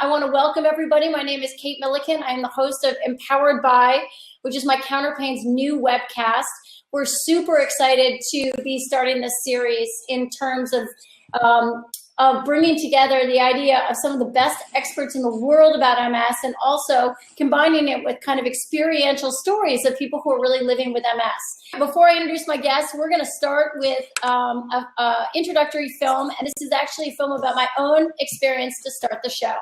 I want to welcome everybody. My name is Kate Milliken. I am the host of Empowered By, which is my Counterpain's new webcast. We're super excited to be starting this series in terms of bringing together the idea of some of the best experts in the world about MS and also combining it with kind of experiential stories of people who are really living with MS. Before I introduce my guests, we're going to start with an introductory film, and this is actually a film about my own experience to start the show.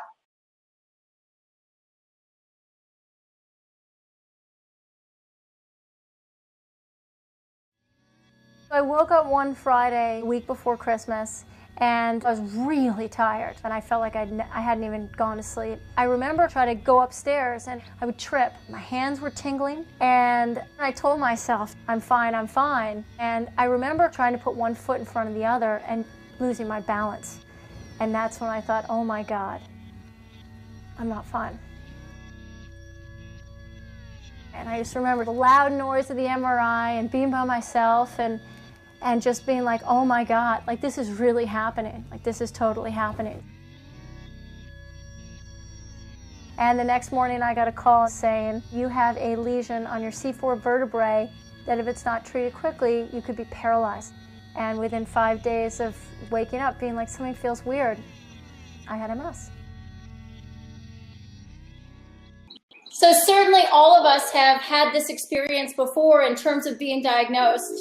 I woke up one Friday, a week before Christmas, and I was really tired, and I felt like I hadn't even gone to sleep. I remember trying to go upstairs, and I would trip. My hands were tingling, and I told myself, I'm fine, I'm fine. And I remember trying to put one foot in front of the other and losing my balance. And that's when I thought, oh my God, I'm not fine. And I just remember the loud noise of the MRI and being by myself and just being like, oh my God, like this is really happening. Like this is totally happening. And the next morning I got a call saying, you have a lesion on your C4 vertebrae that if it's not treated quickly, you could be paralyzed. And within 5 days of waking up being like, something feels weird, I had MS. So certainly all of us have had this experience before in terms of being diagnosed.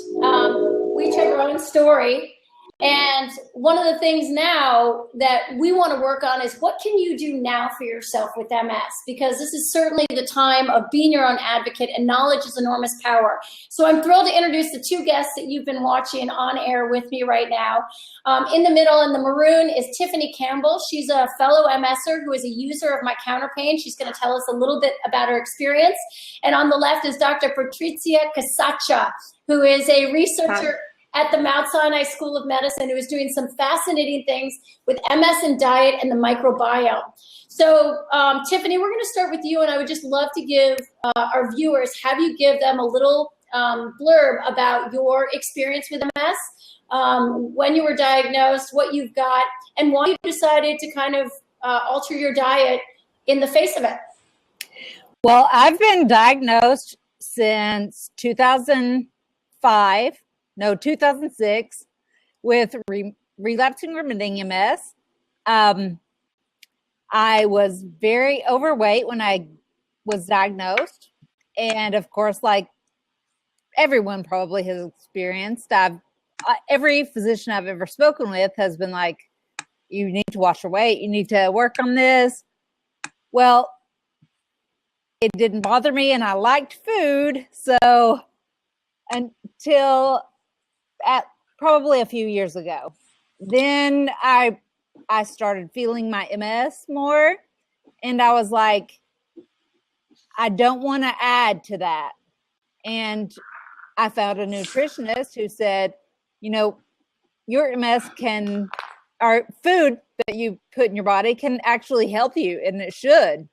We each have our own story. And one of the things now that we want to work on is what can you do now for yourself with MS? Because this is certainly the time of being your own advocate, and knowledge is enormous power. So I'm thrilled to introduce the two guests that you've been watching on air with me right now. In the middle, in the maroon, is Tiffany Campbell. She's a fellow MSer who is a user of my Counterpain. She's going to tell us a little bit about her experience. And on the left is Dr. Patrizia Cassacia, who is a researcher at the Mount Sinai School of Medicine, who is doing some fascinating things with MS and diet and the microbiome. So Tiffany, we're going to start with you, and I would just love to give our viewers, have you give them a little blurb about your experience with MS, when you were diagnosed, what you've got, and why you decided to kind of alter your diet in the face of it. Well, I've been diagnosed since 2006 with relapsing remitting MS. I was very overweight when I was diagnosed. And of course, like everyone probably has experienced, every physician I've ever spoken with has been like, you need to watch your weight. You need to work on this. Well, it didn't bother me, and I liked food. So until probably a few years ago, then I started feeling my MS more, and I was like, I don't want to add to that. And I found a nutritionist who said, you know, your MS or food that you put in your body can actually help you, and it should.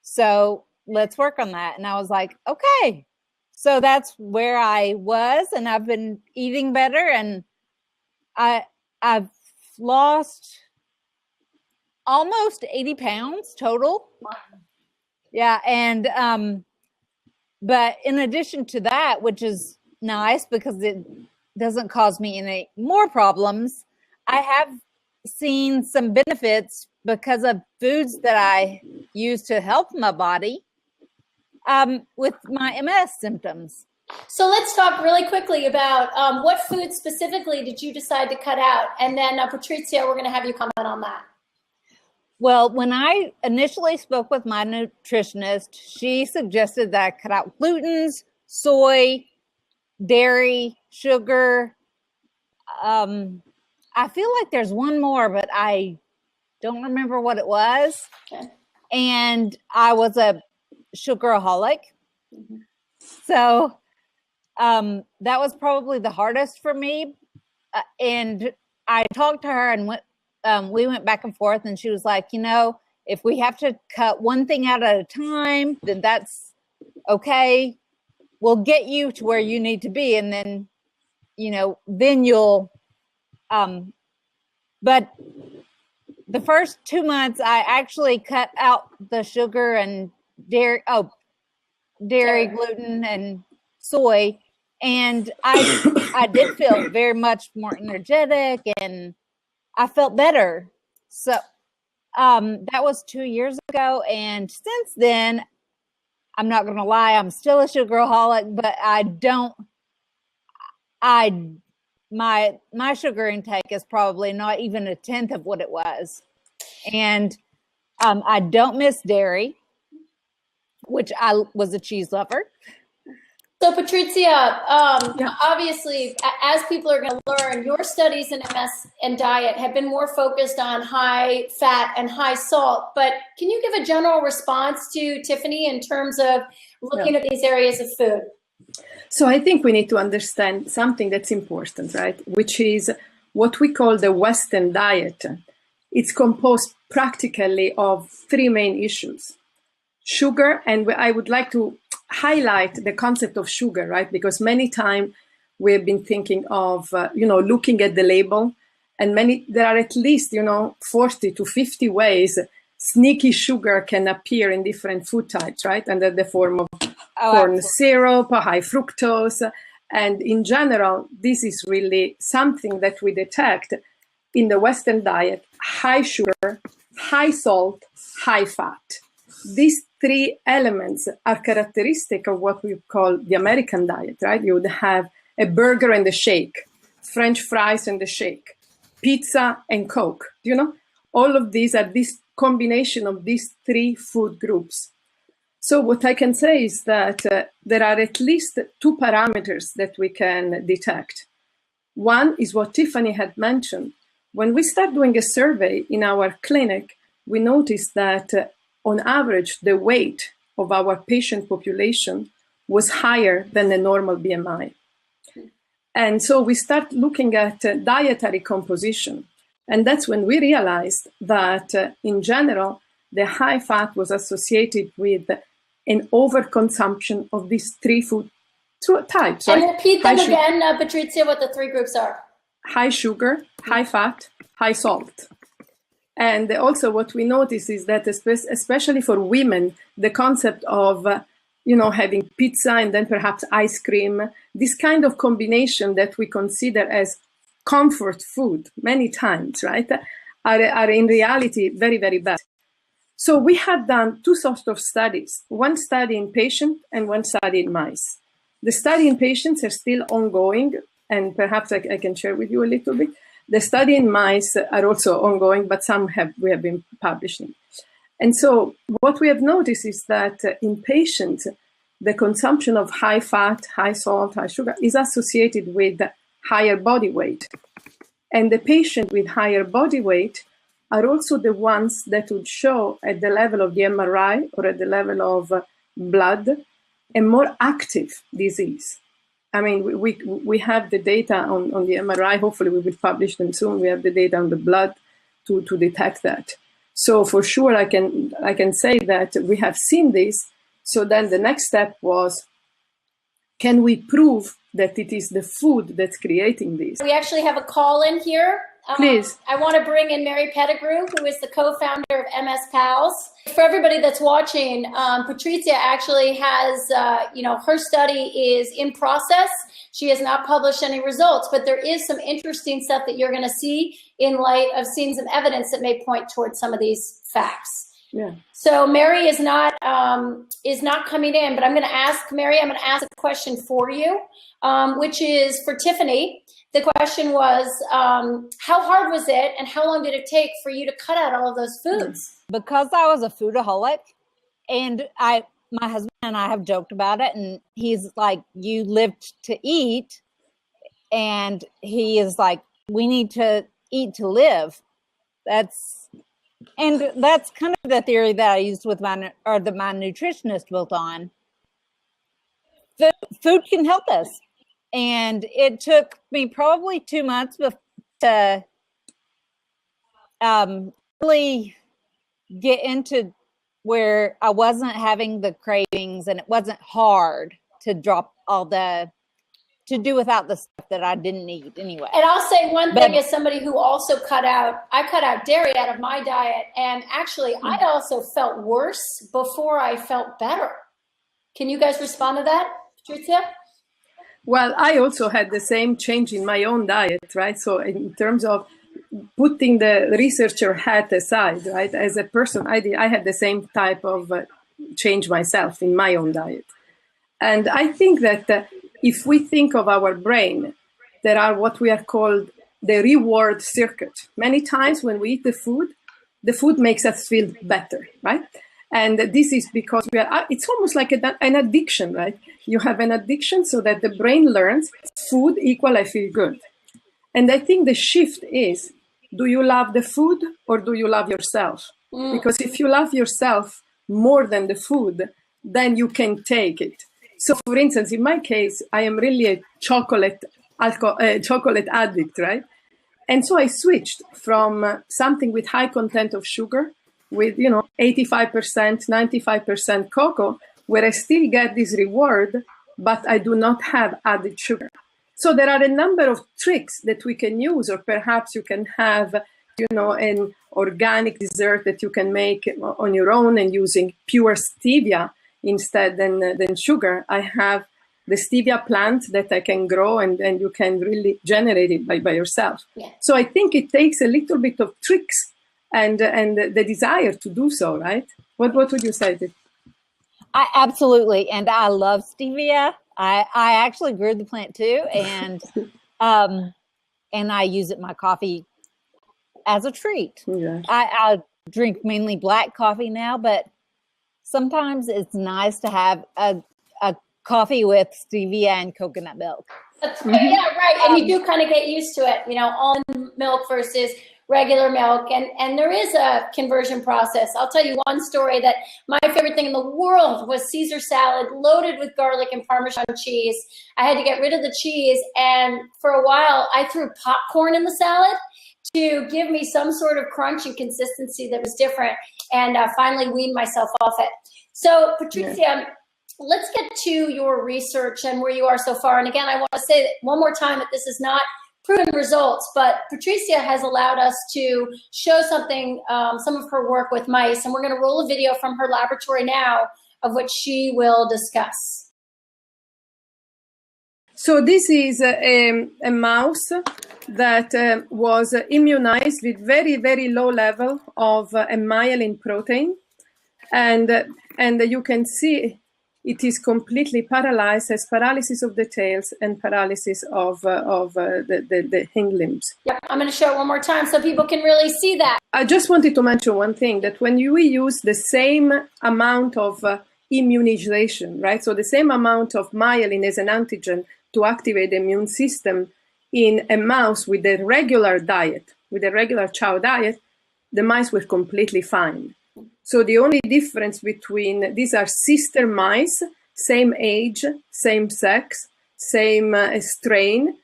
So let's work on that. And I was like, okay. So that's where I was, and I've been eating better, and I've lost almost 80 pounds total. Yeah. And, but in addition to that, which is nice because it doesn't cause me any more problems, I have seen some benefits because of foods that I use to help my body with my MS symptoms. So let's talk really quickly about what food specifically did you decide to cut out? And then Patrizia, we're going to have you comment on that. Well, when I initially spoke with my nutritionist, she suggested that I cut out glutens, soy, dairy, sugar. I feel like there's one more, but I don't remember what it was. Okay. And I was a sugaraholic. Mm-hmm. So that was probably the hardest for me. And I talked to her, and we went back and forth, and she was like, you know, if we have to cut one thing out at a time, then that's okay. We'll get you to where you need to be. And then, you know, then you'll, but the first 2 months, I actually cut out the sugar and dairy, gluten, and soy. And I did feel very much more energetic, and I felt better. So that was 2 years ago. And since then, I'm not going to lie, I'm still a sugaraholic, but my sugar intake is probably not even a tenth of what it was. And I don't miss dairy, which I was a cheese lover. So Patrizia, obviously, as people are going to learn, your studies in MS and diet have been more focused on high fat and high salt. But can you give a general response to Tiffany in terms of looking at these areas of food? So I think we need to understand something that's important, right? Which is what we call the Western diet. It's composed practically of three main issues: sugar, and I would like to highlight the concept of sugar, right? Because many times we've been thinking of, looking at the label, and there are at least, 40 to 50 ways sneaky sugar can appear in different food types, right? Under the form of corn syrup, high fructose. And in general, this is really something that we detect in the Western diet: high sugar, high salt, high fat. These three elements are characteristic of what we call the American diet, right? You would have a burger and a shake, French fries and a shake, pizza and Coke. All of these are this combination of these three food groups. So what I can say is that there are at least two parameters that we can detect. One is what Tiffany had mentioned. When we start doing a survey in our clinic, we noticed that on average, the weight of our patient population was higher than the normal BMI. And so we start looking at dietary composition. And that's when we realized that in general, the high fat was associated with an overconsumption of these three food types. And right? repeat them again, Patrizia, what the three groups are. High sugar, high fat, high salt. And also what we notice is that especially for women, the concept of, having pizza and then perhaps ice cream, this kind of combination that we consider as comfort food many times, right, are in reality very, very bad. So we have done two sorts of studies, one study in patients and one study in mice. The study in patients are still ongoing, and perhaps I can share with you a little bit. The study in mice are also ongoing, but some we have been publishing. And so what we have noticed is that in patients, the consumption of high fat, high salt, high sugar is associated with higher body weight. And the patient with higher body weight are also the ones that would show at the level of the MRI or at the level of blood a more active disease. I mean, we have the data on the MRI. Hopefully we will publish them soon. We have the data on the blood to detect that. So for sure, I can say that we have seen this. So then the next step was, can we prove that it is the food that's creating this? We actually have a call in here. Please. I want to bring in Mary Pettigrew, who is the co-founder of MS Pals. For everybody that's watching, Patrizia actually has, her study is in process. She has not published any results, but there is some interesting stuff that you're going to see in light of seeing some evidence that may point towards some of these facts. Yeah. So Mary is not coming in, but I'm going to ask a question for you, which is for Tiffany. The question was, how hard was it and how long did it take for you to cut out all of those foods? Because I was a foodaholic, and my husband and I have joked about it, and he's like, you live to eat, and he is like, we need to eat to live. That's kind of the theory that I used with that my nutritionist built on. Food can help us. And it took me probably 2 months to really get into where I wasn't having the cravings, and it wasn't hard to to do without the stuff that I didn't need anyway. And I'll say one thing as somebody who also I cut out dairy out of my diet, and actually I also felt worse before I felt better. Can you guys respond to that, Patrizia? Well, I also had the same change in my own diet, right? So in terms of putting the researcher hat aside, right? As a person, I had the same type of change myself in my own diet. And I think that if we think of our brain, there are what we are called the reward circuit. Many times when we eat the food makes us feel better, right? And this is because it's almost like an addiction, right? You have an addiction so that the brain learns food equal I feel good. And I think the shift is, do you love the food or do you love yourself? Because if you love yourself more than the food, then you can take it. So for instance, in my case, I am really a chocolate addict, right? And so I switched from something with high content of sugar with, 85%, 95% cocoa, where I still get this reward, but I do not have added sugar. So there are a number of tricks that we can use, or perhaps you can have, an organic dessert that you can make on your own and using pure stevia instead than sugar. I have the stevia plant that I can grow and you can really generate it by yourself. Yeah. So I think it takes a little bit of tricks and the desire to do so, right? What would you say? I absolutely, and I love stevia. I actually grew the plant too, and I use it in my coffee as a treat. Yeah. I drink mainly black coffee now, but sometimes it's nice to have a coffee with stevia and coconut milk. That's right. Yeah, right. And you do kind of get used to it, almond milk versus regular milk. And there is a conversion process. I'll tell you one story that my favorite thing in the world was Caesar salad loaded with garlic and Parmesan cheese. I had to get rid of the cheese. And for a while, I threw popcorn in the salad to give me some sort of crunch and consistency that was different, and finally weaned myself off it. So, Patrizia, let's get to your research and where you are so far. And again, I want to say that one more time that this is not proven results, but Patrizia has allowed us to show something, some of her work with mice, and we're going to roll a video from her laboratory now of what she will discuss. So this is a mouse that was immunized with very, very low level of a myelin protein. And you can see it is completely paralyzed, has paralysis of the tails and paralysis of the hind limbs. Yep, I'm going to show it one more time so people can really see that. I just wanted to mention one thing, that when we use the same amount of immunization, right? So the same amount of myelin as an antigen to activate the immune system in a mouse with a regular diet, with a regular chow diet, the mice were completely fine. So the only difference between, these are sister mice, same age, same sex, same strain,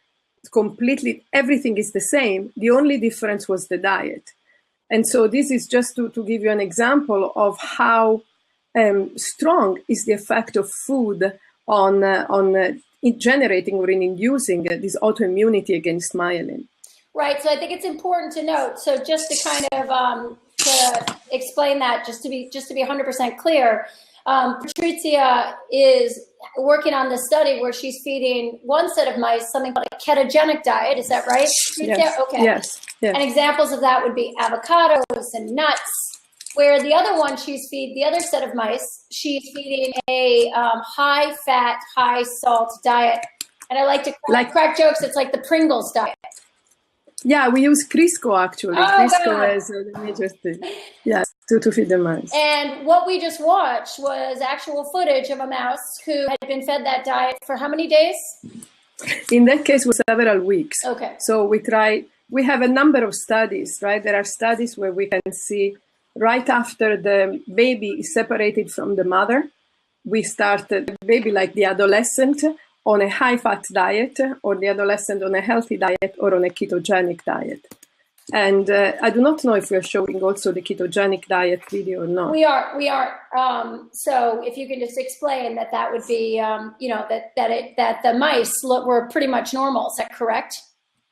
completely, everything is the same. The only difference was the diet. And so this is just to give you an example of how strong is the effect of food on generating or in inducing this autoimmunity against myelin. Right, so I think it's important to note, so just to kind of to explain that, just to be 100% clear, Patrizia is working on this study where she's feeding one set of mice something called a ketogenic diet. Is that right? Yes. Okay. Yes. Yes. And examples of that would be avocados and nuts. Where the other one, the other set of mice, she's feeding a high-fat, high-salt diet. And I like to crack jokes. It's like the Pringles diet. Yeah, we use Crisco actually. Crisco as the major thing. Yes, to feed the mice. And what we just watched was actual footage of a mouse who had been fed that diet for how many days? In that case, it was several weeks. Okay. So we have a number of studies, right? There are studies where we can see right after the baby is separated from the mother, we start the baby, like the adolescent, on a high-fat diet, or the adolescent on a healthy diet, or on a ketogenic diet. And I do not know if we are showing also the ketogenic diet video or not. We are. So if you can just explain that would be, that the mice were pretty much normal. Is that correct?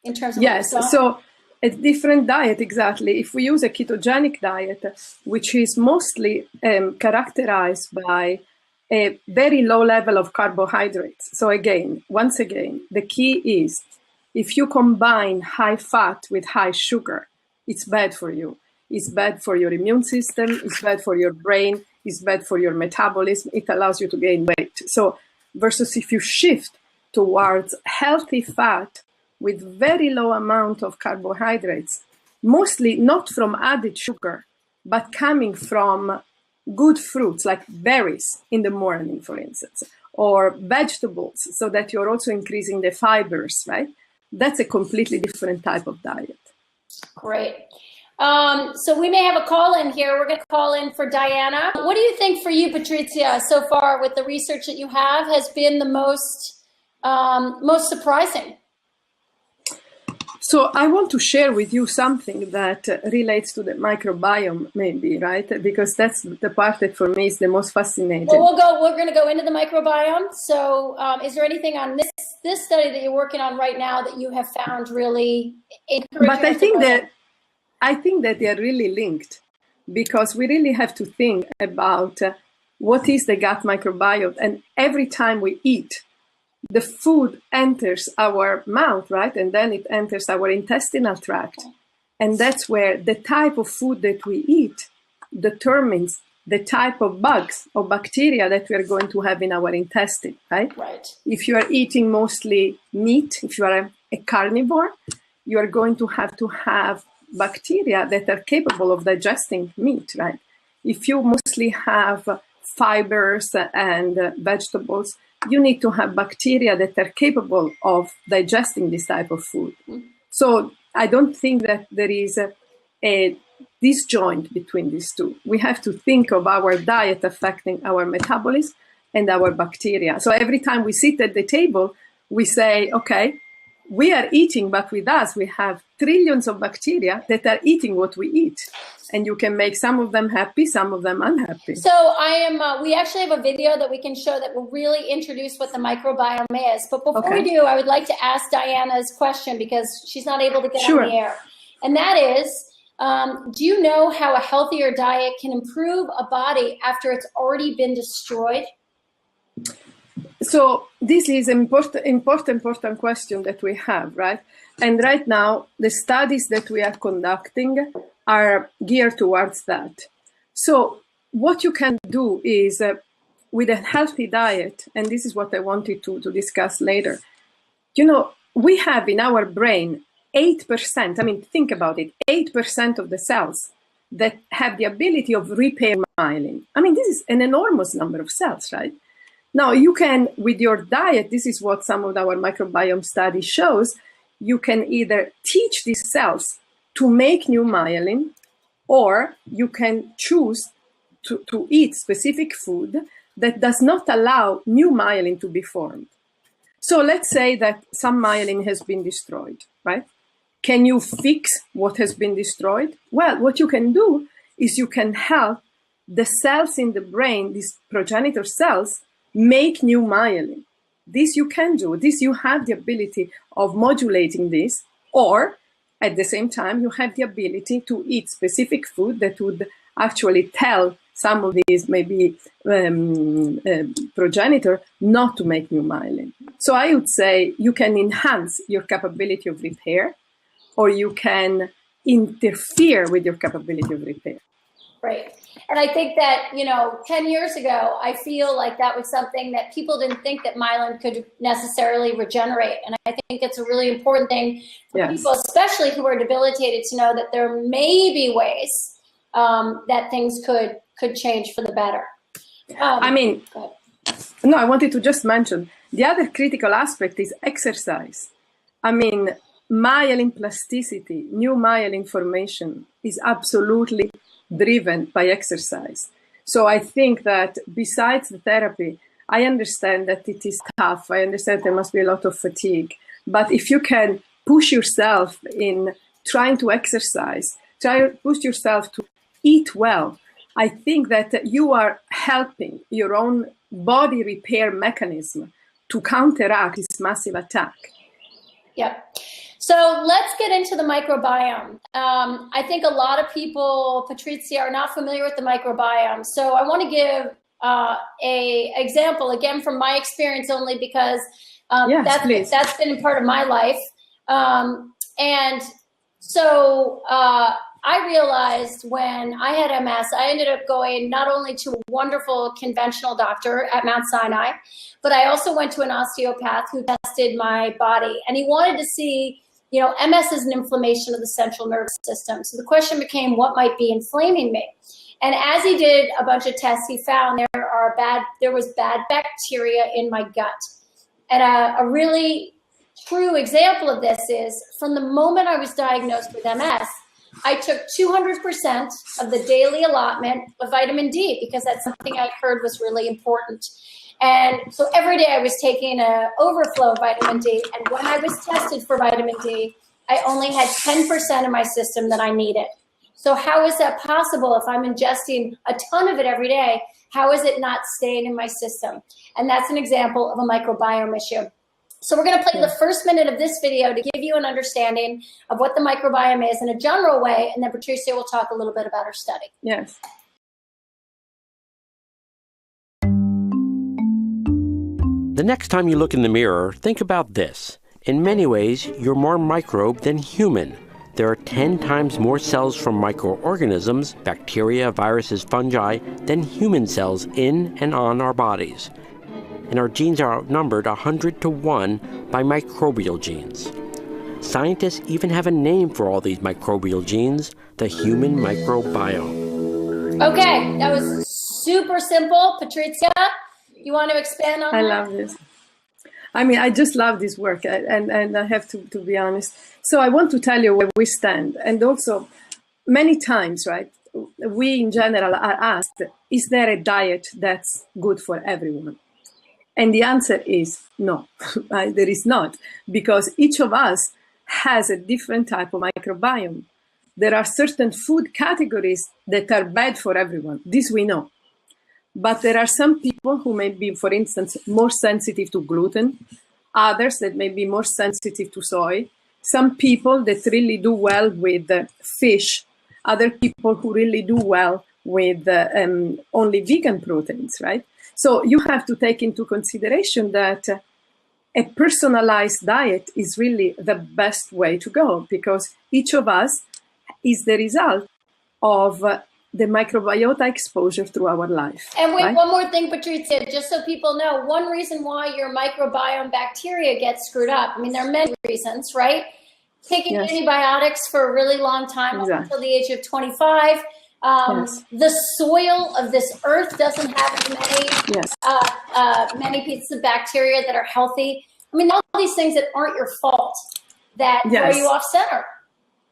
In terms of yes. So a different diet, exactly. If we use a ketogenic diet, which is mostly characterized by a very low level of carbohydrates. So once again, the key is if you combine high fat with high sugar, it's bad for you. It's bad for your immune system. It's bad for your brain. It's bad for your metabolism. It allows you to gain weight. So versus if you shift towards healthy fat with very low amount of carbohydrates, mostly not from added sugar, but coming from good fruits like berries in the morning, for instance, or vegetables, so that you're also increasing the fibers, right? That's a completely different type of diet. Great. So we may have a call in here. We're going to call in for Diana. What do you think for you, Patrizia, so far with the research that you have has been the most surprising? So I want to share with you something that relates to the microbiome, maybe, right? Because that's the part that for me is the most fascinating. Well, we're going to go into the microbiome. So is there anything on this study that you're working on right now that you have found really encouraging? But I think that they are really linked, because we really have to think about what is the gut microbiome. And every time we eat, the food enters our mouth, right? And then it enters our intestinal tract. And that's where the type of food that we eat determines the type of bugs or bacteria that we are going to have in our intestine, right? Right. If you are eating mostly meat, if you are a carnivore, you are going to have bacteria that are capable of digesting meat, right? If you mostly have fibers and vegetables, you need to have bacteria that are capable of digesting this type of food. So I don't think that there is a disjoint between these two. We have to think of our diet affecting our metabolism and our bacteria. So every time we sit at the table, we say, okay, we are eating, but with us, we have trillions of bacteria that are eating what we eat. And you can make some of them happy, some of them unhappy. So we actually have a video that we can show that will really introduce what the microbiome is. But before we do, I would like to ask Diana's question because she's not able to get on the air. And that is, do you know how a healthier diet can improve a body after it's already been destroyed? So this is an important question that we have, right? And right now, the studies that we are conducting are geared towards that. So what you can do is, with a healthy diet, and this is what I wanted to discuss later, we have in our brain 8%, I mean, think about it, 8% of the cells that have the ability of repair myelin. I mean, this is an enormous number of cells, right? Now, you can, with your diet, this is what some of our microbiome study shows, you can either teach these cells to make new myelin, or you can choose to eat specific food that does not allow new myelin to be formed. So let's say that some myelin has been destroyed, right? Can you fix what has been destroyed? Well, what you can do is you can help the cells in the brain, these progenitor cells, make new myelin. This you can do. This you have the ability of modulating this, or at the same time, you have the ability to eat specific food that would actually tell some of these maybe progenitor not to make new myelin. So I would say you can enhance your capability of repair, or you can interfere with your capability of repair. Right. And I think that, 10 years ago, I feel like that was something that people didn't think that myelin could necessarily regenerate. And I think it's a really important thing for people, especially who are debilitated, to know that there may be ways that things could change for the better. I wanted to just mention, the other critical aspect is exercise. I mean, myelin plasticity, new myelin formation is absolutely driven by exercise. So I think that besides the therapy, I understand that it is tough. I understand there must be a lot of fatigue. But if you can push yourself in trying to exercise, try to push yourself to eat well, I think that you are helping your own body repair mechanism to counteract this massive attack. Yep. So let's get into the microbiome. I think a lot of people, Patrizia, are not familiar with the microbiome. So I want to give a example, again, from my experience only, because that's been a part of my life. And so I realized when I had MS, I ended up going not only to a wonderful conventional doctor at Mount Sinai, but I also went to an osteopath who tested my body. And he wanted to see, you know, MS is an inflammation of the central nervous system. So the question became, what might be inflaming me? And as he did a bunch of tests, he found there was bad bacteria in my gut. And a really true example of this is from the moment I was diagnosed with MS, I took 200% of the daily allotment of vitamin D because that's something I heard was really important. And so every day I was taking an overflow of vitamin D. And when I was tested for vitamin D, I only had 10% of my system that I needed. So how is that possible if I'm ingesting a ton of it every day? How is it not staying in my system? And that's an example of a microbiome issue. So we're going to play the first minute of this video to give you an understanding of what the microbiome is in a general way, and then Patrizia will talk a little bit about her study. Yes. The next time you look in the mirror, think about this. In many ways, you're more microbe than human. There are 10 times more cells from microorganisms, bacteria, viruses, fungi, than human cells in and on our bodies. And our genes are outnumbered 100 to 1 by microbial genes. Scientists even have a name for all these microbial genes, the human microbiome. Okay, that was super simple. Patrizia, you want to expand on that? I love this. I mean, I just love this work, and I have to be honest. So I want to tell you where we stand. And also, many times, right, we in general are asked, is there a diet that's good for everyone? And the answer is no, there is not, because each of us has a different type of microbiome. There are certain food categories that are bad for everyone. This we know. But there are some people who may be, for instance, more sensitive to gluten, others that may be more sensitive to soy, some people that really do well with fish, other people who really do well with only vegan proteins, right? So you have to take into consideration that a personalized diet is really the best way to go, because each of us is the result of the microbiota exposure through our life. And wait, right? one more thing, Patrizia, just so people know, one reason why your microbiome bacteria gets screwed up, I mean, there are many reasons, right? Taking antibiotics for a really long time, up until the age of 25. The soil of this earth doesn't have many pieces of bacteria that are healthy. I mean, all these things that aren't your fault that throw you off center.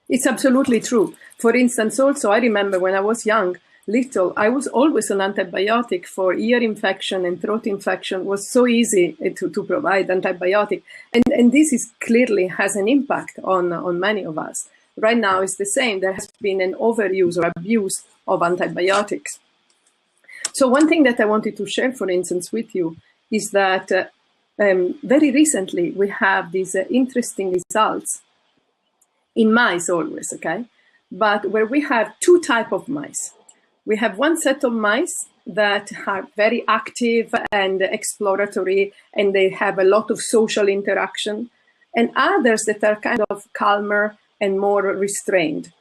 It's absolutely true. For instance, also, I remember when I was little, I was always on antibiotic for ear infection and throat infection. It was so easy to provide antibiotic. And this is clearly has an impact on many of us. Right now, it's the same. There has been an overuse or abuse of antibiotics. So one thing that I wanted to share, for instance, with you is that very recently we have these interesting results in mice always, okay? But where we have two types of mice. We have one set of mice that are very active and exploratory, and they have a lot of social interaction, and others that are kind of calmer and more restrained.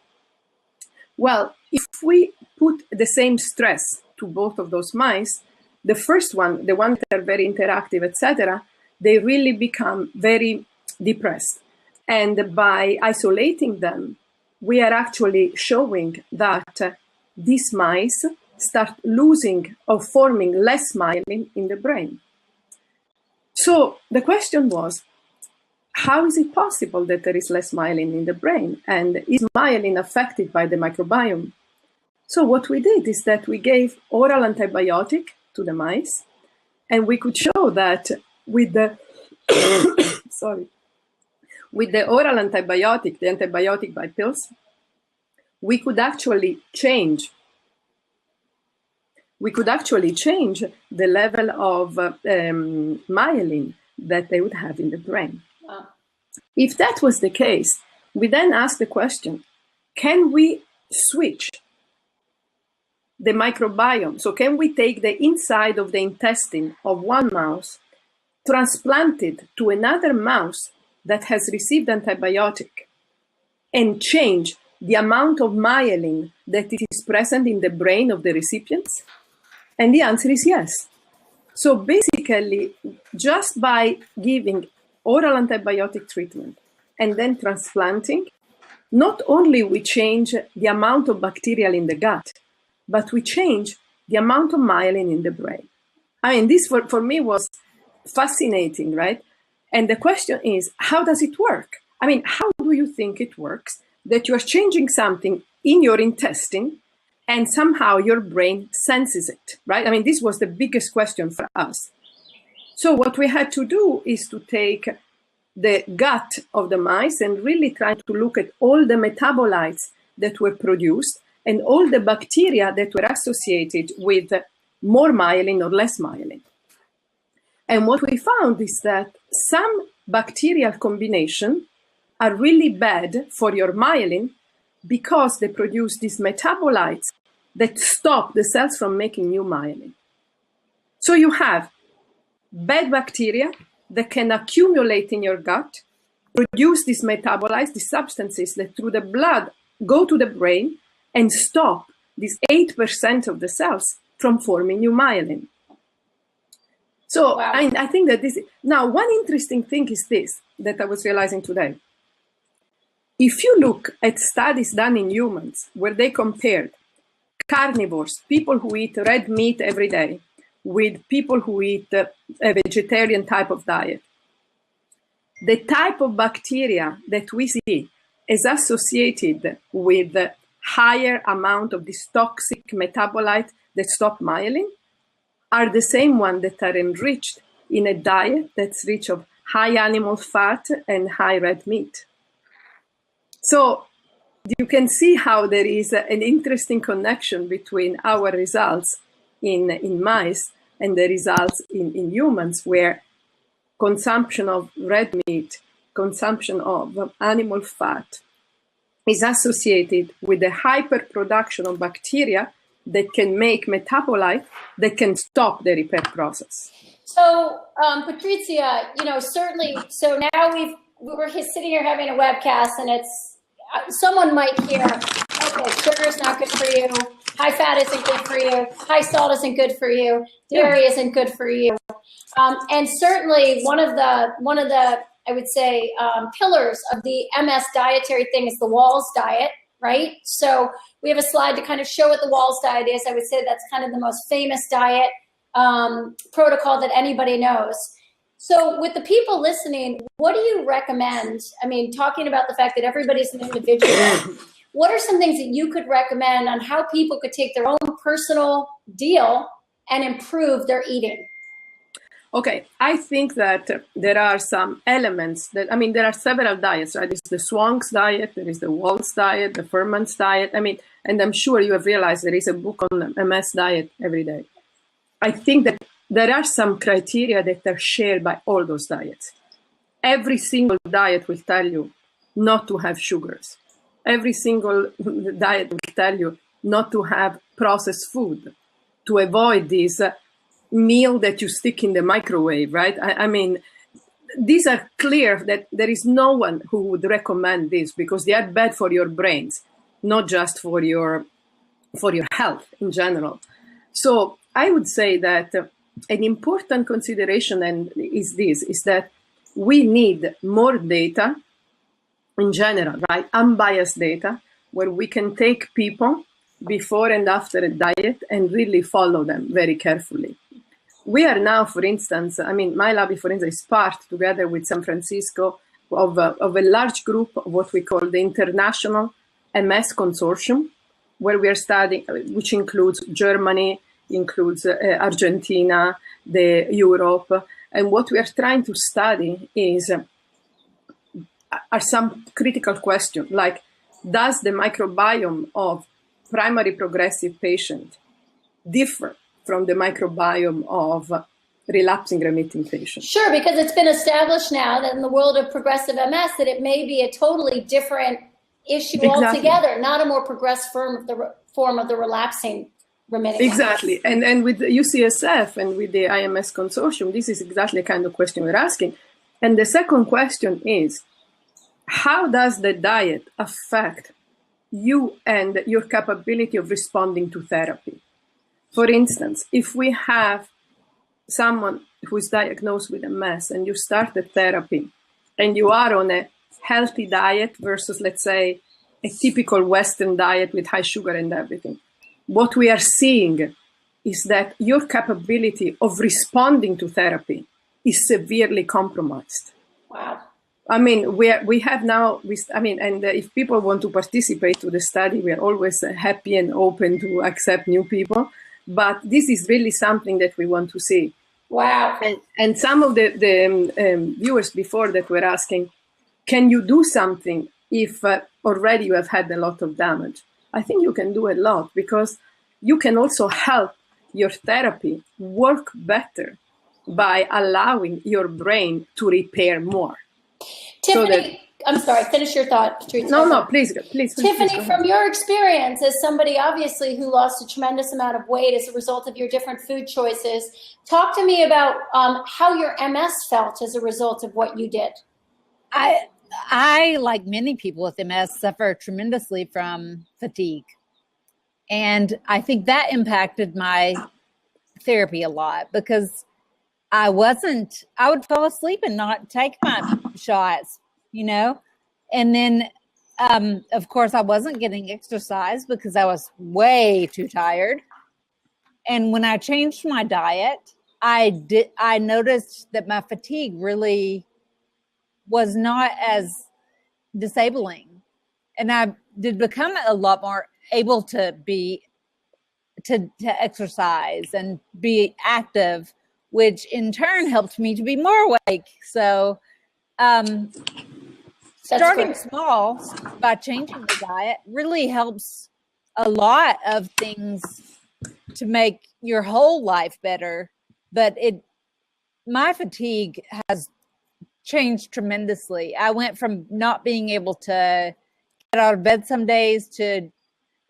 Well, if we put the same stress to both of those mice, the first one, the ones that are very interactive, etc., they really become very depressed. And by isolating them, we are actually showing that these mice start losing or forming less myelin in the brain. So the question was, how is it possible that there is less myelin in the brain? And is myelin affected by the microbiome? So what we did is that we gave oral antibiotic to the mice, and we could show that with the With the oral antibiotic, the antibiotic by pills, we could actually change the level of myelin that they would have in the brain. Wow. If that was the case, we then ask the question, can we switch the microbiome? So can we take the inside of the intestine of one mouse, transplant it to another mouse that has received antibiotic, and change the amount of myelin that is present in the brain of the recipients? And the answer is yes. So basically, just by giving oral antibiotic treatment and then transplanting, not only we change the amount of bacterial in the gut, but we change the amount of myelin in the brain. I mean, this for me was fascinating, right? And the question is, how does it work? I mean, how do you think it works that you are changing something in your intestine and somehow your brain senses it, right? I mean, this was the biggest question for us. So what we had to do is to take the gut of the mice and really try to look at all the metabolites that were produced and all the bacteria that were associated with more myelin or less myelin. And what we found is that some bacterial combinations are really bad for your myelin because they produce these metabolites that stop the cells from making new myelin. So you have bad bacteria that can accumulate in your gut, produce these metabolites, these substances that through the blood go to the brain and stop these 8% of the cells from forming new myelin. So wow. I think that this, now one interesting thing is this, that I was realizing today. If you look at studies done in humans where they compared carnivores, people who eat red meat every day, with people who eat a vegetarian type of diet, the type of bacteria that we see is associated with the higher amount of this toxic metabolite that stop myelin are the same ones that are enriched in a diet that's rich of high animal fat and high red meat. So you can see how there is an interesting connection between our results in mice and the results in humans, where consumption of red meat, consumption of animal fat is associated with the hyperproduction of bacteria that can make metabolite that can stop the repair process. So, Patrizia, certainly, so now we're sitting here having a webcast, and it's, someone might hear, okay, sugar is not good for you, high fat isn't good for you, high salt isn't good for you, dairy isn't good for you. And certainly one of the I would say, pillars of the MS dietary thing is the Walls diet, right? So we have a slide to kind of show what the Walls diet is. I would say that's kind of the most famous diet protocol that anybody knows. So with the people listening, what do you recommend? I mean, talking about the fact that everybody's an individual, what are some things that you could recommend on how people could take their own personal deal and improve their eating? Okay, I think that there are some elements that, I mean, there are several diets, right? There's the Swank's diet, there is the Walls diet, the Furman's diet. I mean, and I'm sure you have realized there is a book on MS diet every day. I think that there are some criteria that are shared by all those diets. Every single diet will tell you not to have sugars. Every single diet will tell you not to have processed food, to avoid these meal that you stick in the microwave, right? I mean, these are clear that there is no one who would recommend this because they are bad for your brains, not just for your health in general. So I would say that an important consideration is that we need more data in general, right? Unbiased data where we can take people before and after a diet and really follow them very carefully. We are now, for instance, I mean, my lab, for instance, is part, together with San Francisco, of a large group of what we call the International MS Consortium, where we are studying, which includes Germany, includes Argentina, Europe. And what we are trying to study is are some critical questions, like, does the microbiome of primary progressive patient differ from the microbiome of relapsing remitting patients? Sure, because it's been established now that in the world of progressive MS that it may be a totally different issue altogether, not a more progressed form of the relapsing remitting. Exactly. And with UCSF and with the IMS consortium, this is exactly the kind of question we're asking. And the second question is, how does the diet affect you and your capability of responding to therapy? For instance, if we have someone who is diagnosed with MS and you start the therapy and you are on a healthy diet versus, let's say, a typical Western diet with high sugar and everything, what we are seeing is that your capability of responding to therapy is severely compromised. Wow. I mean, we have now, and if people want to participate to the study, we are always happy and open to accept new people. But this is really something that we want to see. Wow. And some of the viewers before that were asking, can you do something if already you have had a lot of damage? I think you can do a lot, because you can also help your therapy work better by allowing your brain to repair more. Tiffany, I'm sorry, finish your thought, Patrizia. No, please. Tiffany, from your experience as somebody obviously who lost a tremendous amount of weight as a result of your different food choices, talk to me about how your MS felt as a result of what you did. I, like many people with MS, suffer tremendously from fatigue. And I think that impacted my therapy a lot, because I would fall asleep and not take my shots, and then, of course, I wasn't getting exercise because I was way too tired. And when I changed my diet, I noticed that my fatigue really was not as disabling. And I did become a lot more able to exercise and be active, which in turn helped me to be more awake. So starting small by changing the diet really helps a lot of things to make your whole life better. But my fatigue has changed tremendously. I went from not being able to get out of bed some days to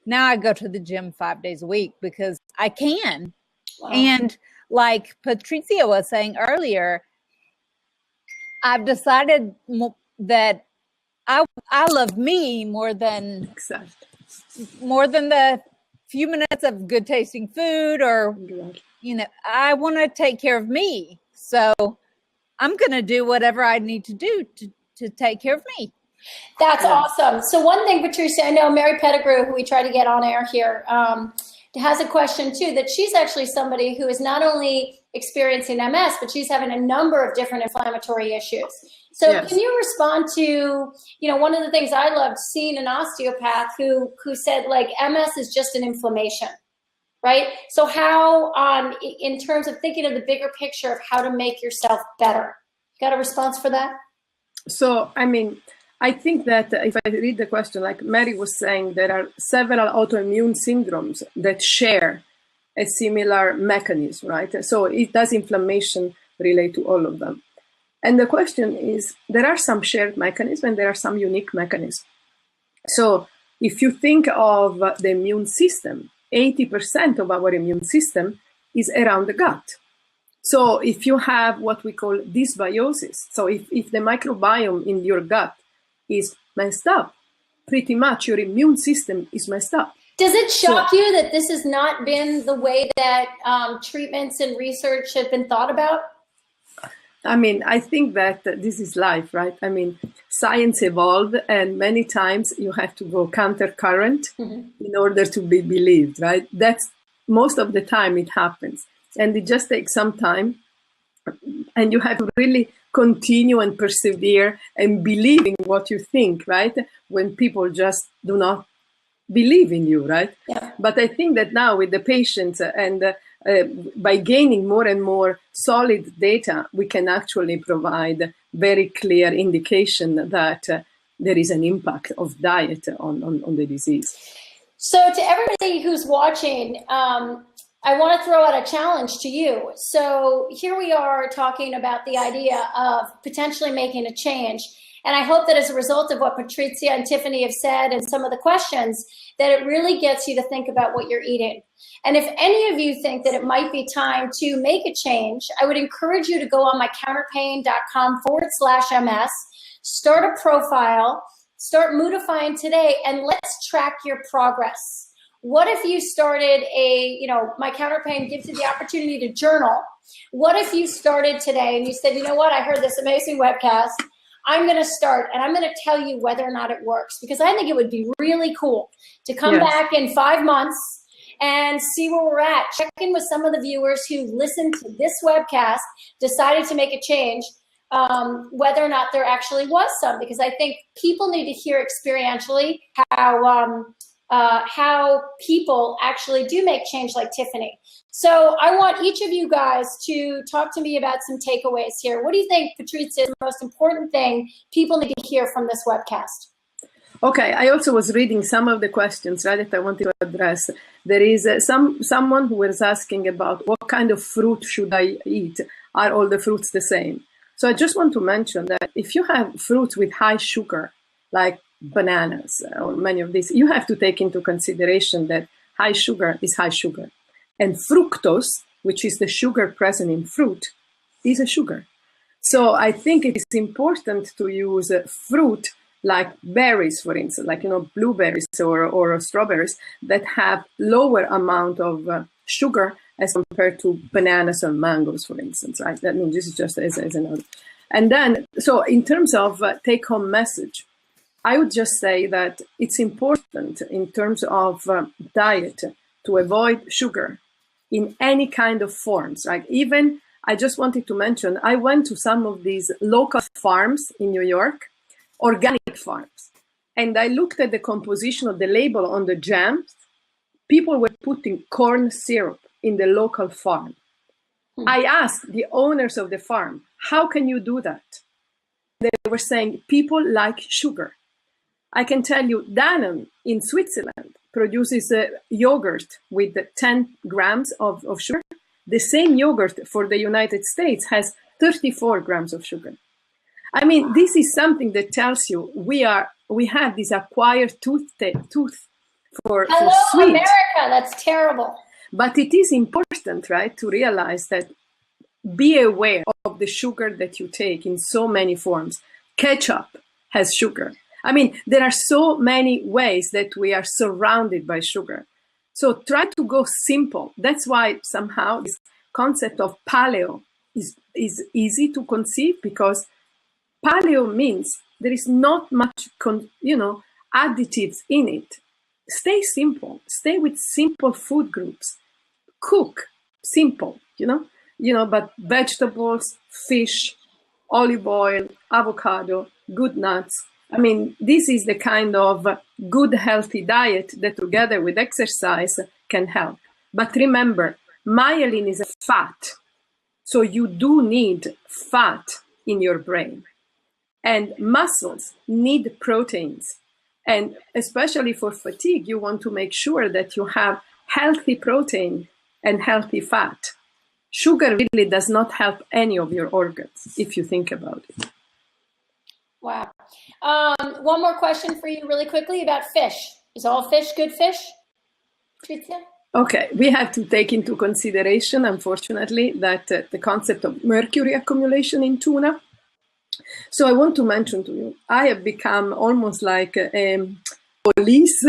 now I go to the gym 5 days a week because I can. Wow. And like Patrizia was saying earlier, I've decided that I love me more than the few minutes of good tasting food, or I want to take care of me. So I'm going to do whatever I need to do to take care of me. That's awesome. So one thing, Patrizia, I know Mary Pettigrew, who we try to get on air here, has a question too, that she's actually somebody who is not only experiencing MS, but she's having a number of different inflammatory issues. So Can you respond to, one of the things I loved seeing an osteopath who said, like, MS is just an inflammation, right? So how, in terms of thinking of the bigger picture of how to make yourself better, you got a response for that? So, I think that if I read the question, like Mary was saying, there are several autoimmune syndromes that share a similar mechanism, right? So does inflammation relate to all of them? And the question is, there are some shared mechanisms and there are some unique mechanisms. So if you think of the immune system, 80% of our immune system is around the gut. So if you have what we call dysbiosis, so if the microbiome in your gut is messed up, pretty much your immune system is messed up. Does it shock you that this has not been the way that treatments and research have been thought about? I think that this is life, right? Science evolved, and many times you have to go counter current in order to be believed, right? That's most of the time it happens. And it just takes some time, and you have to really continue and persevere and believe in what you think, right? When people just do not believe in you, right? Yeah. But I think that now with the patients and by gaining more and more solid data, we can actually provide very clear indication that there is an impact of diet on the disease. So to everybody who's watching, I want to throw out a challenge to you. So here we are talking about the idea of potentially making a change. And I hope that as a result of what Patrizia and Tiffany have said and some of the questions, that it really gets you to think about what you're eating. And if any of you think that it might be time to make a change, I would encourage you to go on mycounterpain.com/MS, start a profile, start moodifying today, and let's track your progress. What if you started My Counterpain gives you the opportunity to journal. What if you started today and you said, you know what, I heard this amazing webcast. I'm going to start and I'm going to tell you whether or not it works, because I think it would be really cool to come back in 5 months and see where we're at. Check in with some of the viewers who listened to this webcast, decided to make a change, whether or not there actually was some, because I think people need to hear experientially how people actually do make change, like Tiffany. So I want each of you guys to talk to me about some takeaways here. What do you think, Patrizia, is the most important thing people need to hear from this webcast? Okay, I also was reading some of the questions, right, that I wanted to address. There is someone who was asking about what kind of fruit should I eat? Are all the fruits the same? So I just want to mention that if you have fruits with high sugar, like bananas or many of these, you have to take into consideration that high sugar is high sugar. And fructose, which is the sugar present in fruit, is a sugar. So I think it is important to use fruit like berries, for instance, like, blueberries or strawberries that have lower amount of sugar as compared to bananas or mangoes, for instance, right? That means this is just as another. And then, so in terms of take-home message, I would just say that it's important in terms of diet to avoid sugar in any kind of forms, right? Even, I just wanted to mention, I went to some of these local farms in New York, organic farms, and I looked at the composition of the label on the jams. People were putting corn syrup in the local farm. I asked the owners of the farm, how can you do that? They were saying, people like sugar. I can tell you, Danone in Switzerland produces a yogurt with 10 grams of sugar. The same yogurt for the United States has 34 grams of sugar. I mean, this is something that tells you we have this acquired tooth for sweet. America, that's terrible. But it is important, right, to realize that be aware of the sugar that you take in so many forms. Ketchup has sugar. I mean, there are so many ways that we are surrounded by sugar. So try to go simple. That's why somehow this concept of paleo is easy to conceive, because paleo means there is not much, additives in it. Stay simple. Stay with simple food groups. Cook simple, but vegetables, fish, olive oil, avocado, good nuts. I mean, this is the kind of good, healthy diet that together with exercise can help. But remember, myelin is a fat. So you do need fat in your brain. And muscles need proteins. And especially for fatigue, you want to make sure that you have healthy protein and healthy fat. Sugar really does not help any of your organs, if you think about it. Wow. One more question for you really quickly about fish. Is all fish good fish, Patrizia? Okay, we have to take into consideration, unfortunately, that the concept of mercury accumulation in tuna. So I want to mention to you, I have become almost like a police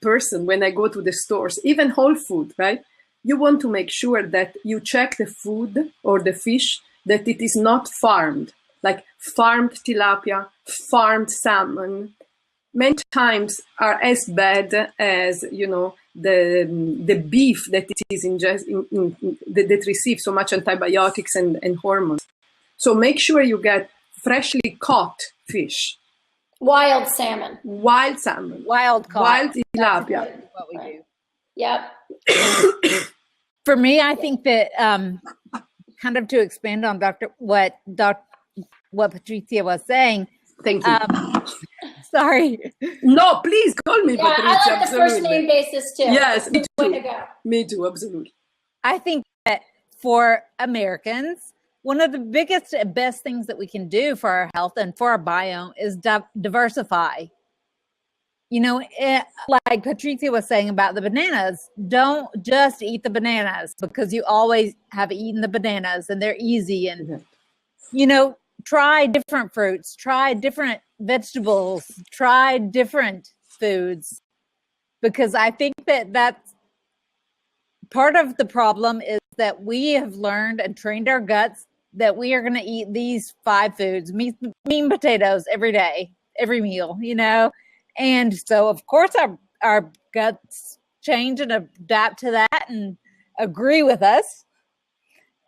person when I go to the stores, even Whole Food, right? You want to make sure that you check the food or the fish, that it is not farmed, like farmed tilapia, farmed salmon. Many times are as bad as, the beef that it is that receives so much antibiotics and hormones. So make sure you get freshly caught fish. Wild salmon. Wild salmon. Wild caught. Wild tilapia. That's what we do. Yep. For me, I think that kind of to expand on what Patrizia was saying. Thank you. Sorry. No, please call me Yeah, Patrizia. I like the first absolutely. name basis too. Yes, me Way too. to go. Me too, absolutely. I think that for Americans, one of the biggest and best things that we can do for our health and for our biome is diversify. You know, like Patrizia was saying about the bananas, don't just eat the bananas because you always have eaten the bananas and they're easy. And, you know, try different fruits, try different vegetables, try different foods, because I think that that's part of the problem is that we have learned and trained our guts that we are going to eat these 5 foods, meat and potatoes every day, every meal, you know? And so, of course, our guts change and adapt to that and agree with us.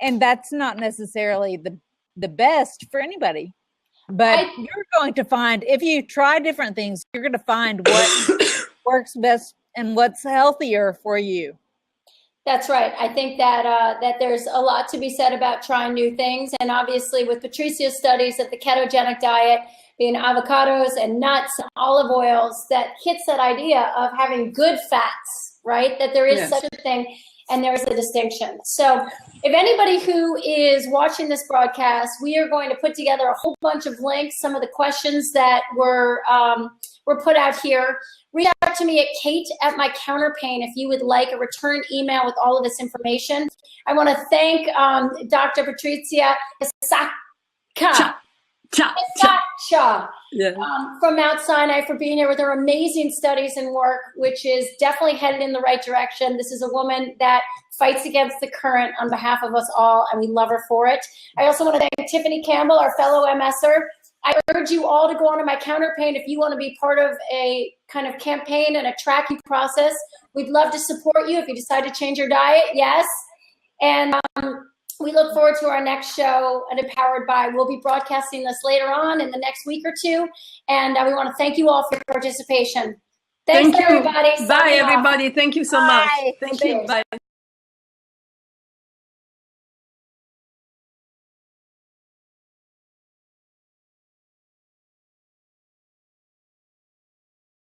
And that's not necessarily the best for anybody. But you're going to find, if you try different things, you're going to find what works best and what's healthier for you. That's right. I think that that there's a lot to be said about trying new things. And obviously with Patricia's studies that the ketogenic diet, being avocados and nuts and olive oils, that hits that idea of having good fats, right? That there is such a thing and there's a distinction. So if anybody who is watching this broadcast, we are going to put together a whole bunch of links, some of the questions that were put out here. Reach out to me at kate@mycounterpain if you would like a return email with all of this information. I want to thank Dr. Patrizia Cassacia from Mount Sinai for being here with her amazing studies and work, which is definitely headed in the right direction. This is a woman that fights against the current on behalf of us all, and we love her for it. I also want to thank Tiffany Campbell, our fellow MSer. I urge you all to go onto My Counterpain if you want to be part of a kind of campaign and a tracking process. We'd love to support you if you decide to change your diet, yes. And we look forward to our next show at Empowered By. We'll be broadcasting this later on in the next week or two. And we want to thank you all for your participation. Thanks, everybody. Bye, everybody. Thank you so much. Thank you. Bye.